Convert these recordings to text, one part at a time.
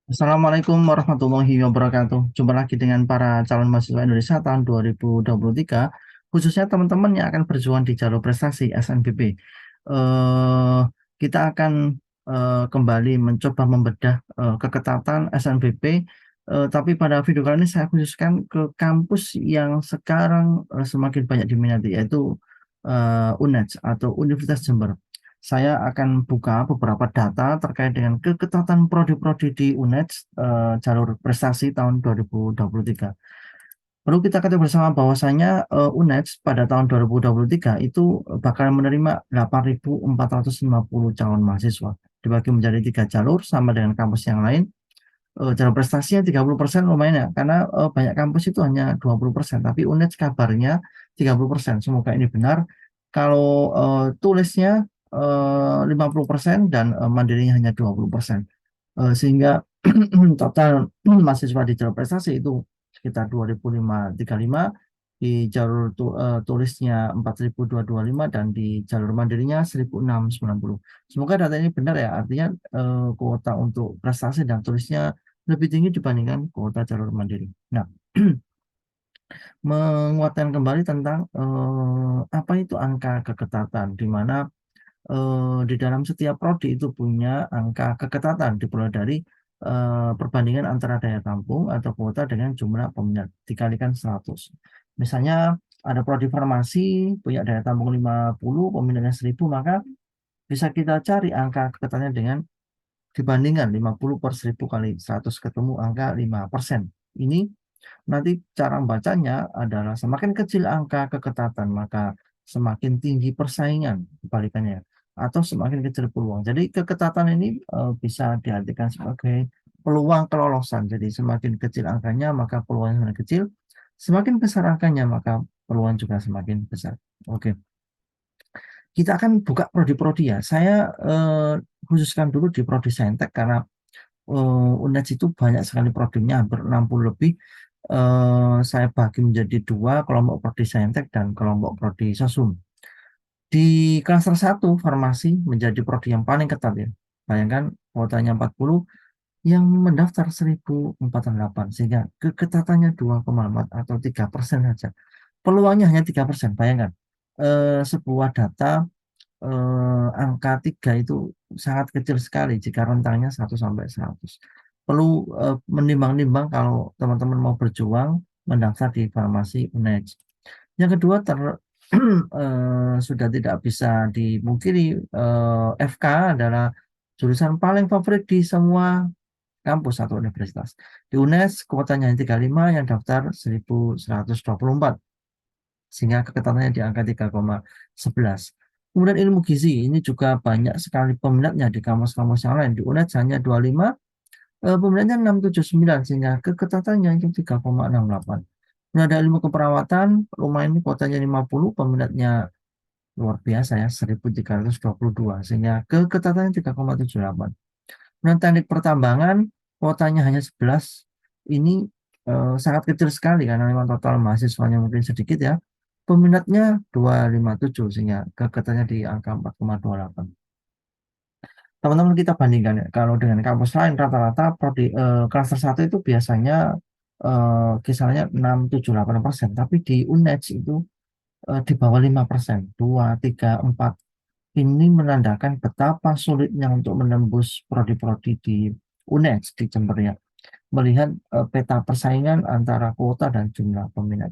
Assalamualaikum warahmatullahi wabarakatuh. Jumpa lagi dengan para calon mahasiswa Indonesia tahun 2023, khususnya teman-teman yang akan berjuang di jalur prestasi SNBP. Eh, kita akan kembali mencoba membedah keketatan SNBP, tapi pada video kali ini saya khususkan ke kampus yang sekarang semakin banyak diminati, yaitu UNED atau Universitas Jember. Saya akan buka beberapa data terkait dengan keketatan prodi-prodi di UNED jalur prestasi tahun 2023. Perlu kita ketahui bersama bahwasanya UNED pada tahun 2023 itu bakal menerima 8.450 calon mahasiswa. Dibagi menjadi 3 jalur sama dengan kampus yang lain. Jalur prestasinya 30% lumayan ya, karena banyak kampus itu hanya 20%, tapi UNED kabarnya 30%. Semoga ini benar. Kalau tulisnya 50% dan mandirinya hanya 20%. Sehingga total mahasiswa di jalur prestasi itu sekitar 2.535, di jalur tulisnya 4.225, dan di jalur mandirinya 1.690. Semoga data ini benar ya, artinya kuota untuk prestasi dan tulisnya lebih tinggi dibandingkan kuota jalur mandiri. Nah, menguatkan kembali tentang apa itu angka keketatan, di mana di dalam setiap prodi itu punya angka keketatan dimulai dari perbandingan antara daya tampung atau kuota dengan jumlah peminat dikalikan 100. Misalnya ada prodi farmasi punya daya tampung 50, peminatnya 1.000, maka bisa kita cari angka keketatannya dengan dibandingkan 50 per 1.000 kali 100, ketemu angka 5%. Ini nanti cara membacanya adalah semakin kecil angka keketatan, maka semakin tinggi persaingan, kebalikannya, atau semakin kecil peluang. Jadi keketatan ini bisa diartikan sebagai peluang kelolosan. Jadi semakin kecil angkanya, maka peluangnya semakin kecil. Semakin besar angkanya, maka peluang juga semakin besar. Oke, kita akan buka prodi-prodi ya. Saya khususkan dulu di prodi Saintek karena UNED itu banyak sekali prodinya, hampir 60 lebih. Saya bagi menjadi dua, kelompok prodi Saintek dan kelompok prodi Sosum. Di klaster 1 farmasi menjadi prodi yang paling ketat ya. Bayangkan kuotanya 40, yang mendaftar 1.048, sehingga keketatannya 2,4 atau 3% saja. Peluangnya hanya 3%. Bayangkan sebuah data angka 3 itu sangat kecil sekali jika rentangnya 1 sampai 100. Perlu menimbang-nimbang kalau teman-teman mau berjuang mendaftar di farmasi UNED. Yang kedua, sudah tidak bisa dimungkiri, FK adalah jurusan paling favorit di semua kampus atau universitas. Di UNES kuotanya 35, yang daftar 1.124, sehingga keketatannya di angka 3,11. Kemudian ilmu gizi, ini juga banyak sekali peminatnya di kampus-kampus yang lain. Di UNED hanya 25, peminatnya 679, sehingga keketatannya itu 3,68. Kemudian ada ilmu keperawatan, lumayan ini kuotanya 50, peminatnya luar biasa ya, 1.322, sehingga keketatannya 3,78. Kemudian teknik pertambangan, kuotanya hanya 11, ini sangat kecil sekali karena memang total mahasiswanya mungkin sedikit ya. Peminatnya 257, sehingga keketatannya di angka 4,28. Teman-teman kita bandingkan ya, kalau dengan kampus lain rata-rata prodi klaster 1 itu biasanya kisarannya 6, 7, 8%, tapi di UNED itu di bawah 5%, 2, 3, 4. Ini menandakan betapa sulitnya untuk menembus prodi-prodi di UNED di Jember ya. Melihat peta persaingan antara kuota dan jumlah peminat.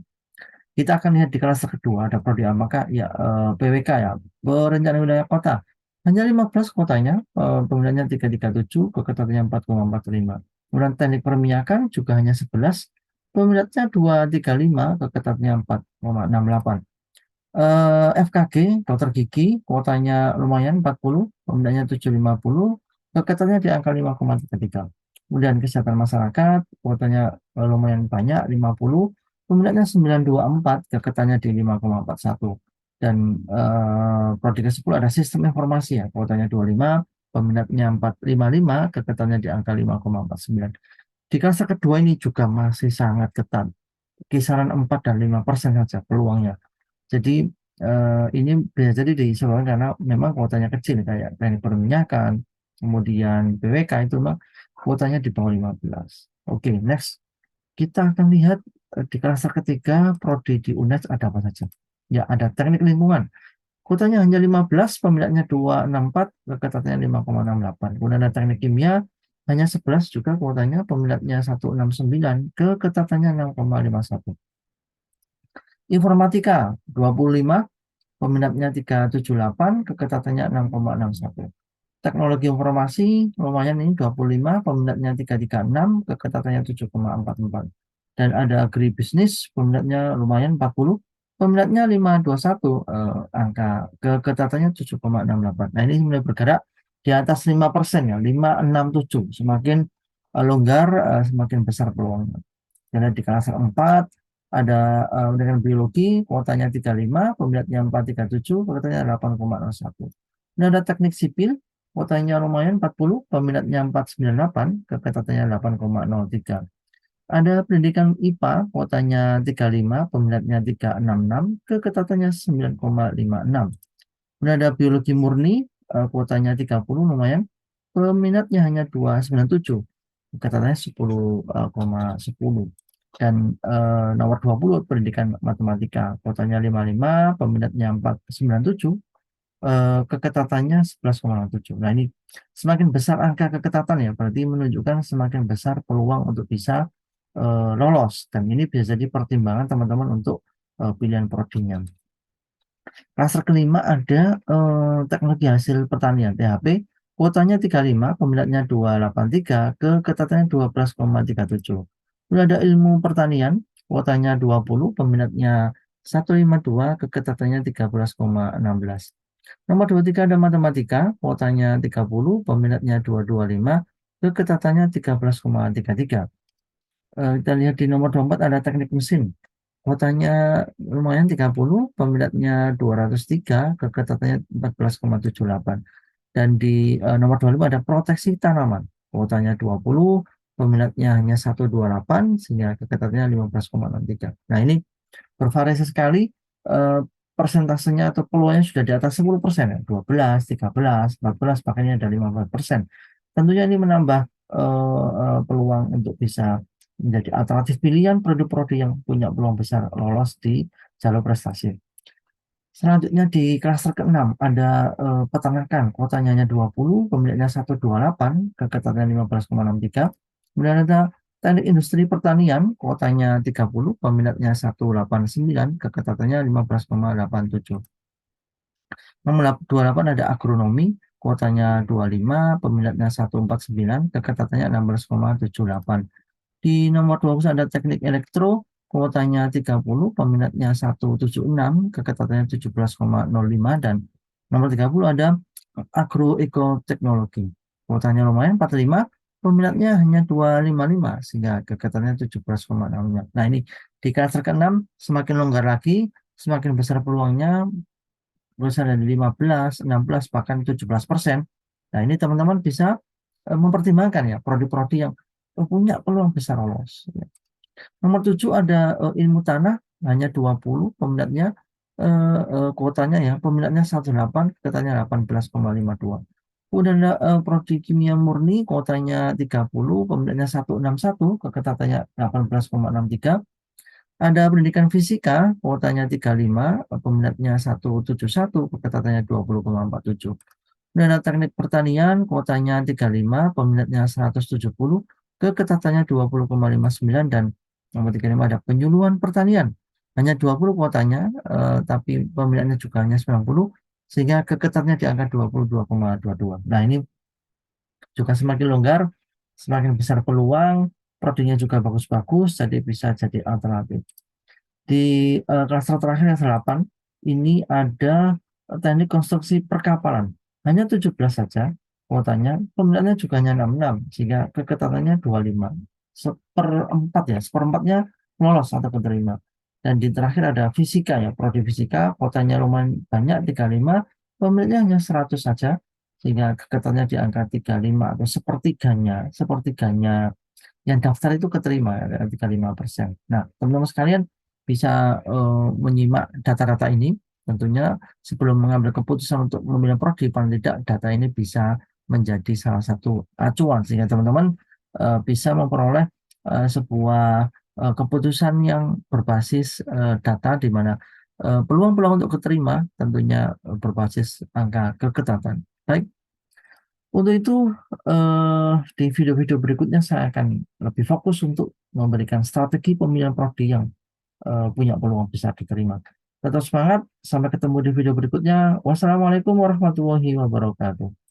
Kita akan lihat di kelas kedua ada prodi maka ya PWK ya, perencanaan wilayah kota. Hanya 15 kotanya, peminatnya 337, keketatannya 4,45. Kemudian teknik perminyakan juga hanya 11, peminatnya 235, keketatannya 4,68. FKG, dokter gigi, kuotanya lumayan 40, peminatnya 750, keketatannya di angka 5,33. Kemudian kesehatan masyarakat, kuotanya lumayan banyak 50, peminatnya 924, keketatannya di 5,41. Dan prodi ke-10 ada sistem informasi ya, kuotanya 25, peminatnya 455, keketatannya di angka 5,49. Di kelas kedua ini juga masih sangat ketat, kisaran 4 dan 5% saja peluangnya. Jadi ini bisa jadi disebabkan karena memang kuotanya kecil, kayak teknik perminyakan, kemudian BWK itu memang kuotanya di bawah 15. Oke, next. Kita akan lihat di klaster ketiga, prodi di UNES ada apa saja. Ya, ada teknik lingkungan. Kuotanya hanya 15, peminatnya 264, keketatannya 5,68. Kemudian ada teknik kimia, hanya 11 juga kuotanya, peminatnya 169, keketatannya 6,51. Informatika 25, peminatnya 378, keketatannya 6,61. Teknologi informasi lumayan ini 25, peminatnya 336, keketatannya 7,44. Dan ada agribisnis, peminatnya lumayan 40, peminatnya 521, angka keketatannya 7,68. Nah, ini mulai bergerak di atas 5% ya, 567. Semakin longgar, semakin besar peluangnya. Dan di kelas 4 ada dengan biologi, kuotanya 35, peminatnya 437, kuotanya 8,01. Ini ada teknik sipil, kuotanya lumayan 40, peminatnya 498, keketatannya 8,03. Ada pendidikan IPA, kuotanya 35, peminatnya 366, keketatannya 9,56. Kemudian ada biologi murni, kuotanya 30, lumayan. Peminatnya hanya 297, keketatannya 10,10. Dan nomor 20 pendidikan matematika, kuotanya 55, peminatnya 497, keketatannya 11,07. Nah, ini semakin besar angka keketatan ya, berarti menunjukkan semakin besar peluang untuk bisa lolos. Dan ini bisa jadi pertimbangan teman-teman untuk pilihan prodinya. Klaster kelima ada teknologi hasil pertanian THP, kuotanya 35, peminatnya 283, keketatannya 12,37. Lalu ada ilmu pertanian, kuotanya 20, peminatnya 152, keketatannya 13,16. Nomor 23 ada matematika, kuotanya 30, peminatnya 225, keketatannya 13,33. Kita lihat di nomor 24 ada teknik mesin. Kuotanya lumayan 30, peminatnya 203, keketatannya 14,78. Dan di nomor 25 ada proteksi tanaman. Kuotanya 20, peminatnya hanya 128, sehingga keketatannya 15,63. Nah, ini bervariasi sekali, eh, persentasenya atau peluangnya sudah di atas 10% ya, 12, 13, 14, bahkan ini ada 15%. Tentunya ini menambah peluang untuk bisa menjadi alternatif pilihan produk-produk yang punya peluang besar lolos di jalur prestasi. Selanjutnya di klaster ke-6 ada peternakan, kuotanya hanya 20, pemiliknya 128, keketatannya 15,63. Kemudian ada teknik industri pertanian, kuotanya 30, peminatnya 189, keketatannya 15,87. Nomor 28 ada agronomi, kuotanya 25, peminatnya 149, keketatannya 16,78. Di nomor 20 ada teknik elektro, kuotanya 30, peminatnya 176, keketatannya 17,05. Dan nomor 30 ada agroekoteknologi, kuotanya lumayan 45, peminatnya hanya 255, sehingga keketatannya 17,65. Nah, ini di klaster ke-6 semakin longgar lagi, semakin besar peluangnya, besar dari 15, 16, bahkan 17%. Nah, ini teman-teman bisa mempertimbangkan ya prodi-prodi yang punya peluang besar lolos. Nomor 7 ada ilmu tanah, hanya 20, peminatnya kuotanya ya, peminatnya 18, kuotanya 18,52. Kemudian ada prodi kimia murni, kuotanya 30, peminatnya 161, keketatannya 18,63. Ada pendidikan fisika, kuotanya 35, peminatnya 171, keketatannya 20,47. Dan ada teknik pertanian, kuotanya 35, peminatnya 170, keketatannya 20,59. Dan nomor 35 ada penyuluhan pertanian, hanya 20 kuotanya, tapi peminatnya juga hanya 90, sehingga keketatannya di angka 22,22. Nah, ini juga semakin longgar, semakin besar peluang, prodinya juga bagus-bagus, jadi bisa jadi alternatif. Di klaster terakhir yang 8, ini ada teknik konstruksi perkapalan. Hanya 17 saja kuotanya, peminatnya juga hanya 66, sehingga keketatannya 25. Seperempat ya, seperempatnya lolos atau keterima. Dan di terakhir ada fisika ya, prodi fisika, kuotanya lumayan banyak, 35, peminatnya hanya 100 saja, sehingga keketatannya di angka 35 atau sepertiganya yang daftar itu keterima ya, 35%. Nah, teman-teman sekalian bisa menyimak data-data ini. Tentunya sebelum mengambil keputusan untuk memilih prodi, paling tidak data ini bisa menjadi salah satu acuan sehingga teman-teman bisa memperoleh sebuah keputusan yang berbasis data di mana peluang-peluang untuk keterima tentunya berbasis angka keketatan. Baik, untuk itu di video-video berikutnya saya akan lebih fokus untuk memberikan strategi pemilihan prodi yang punya peluang besar diterima. Tetap semangat, sampai ketemu di video berikutnya. Wassalamualaikum warahmatullahi wabarakatuh.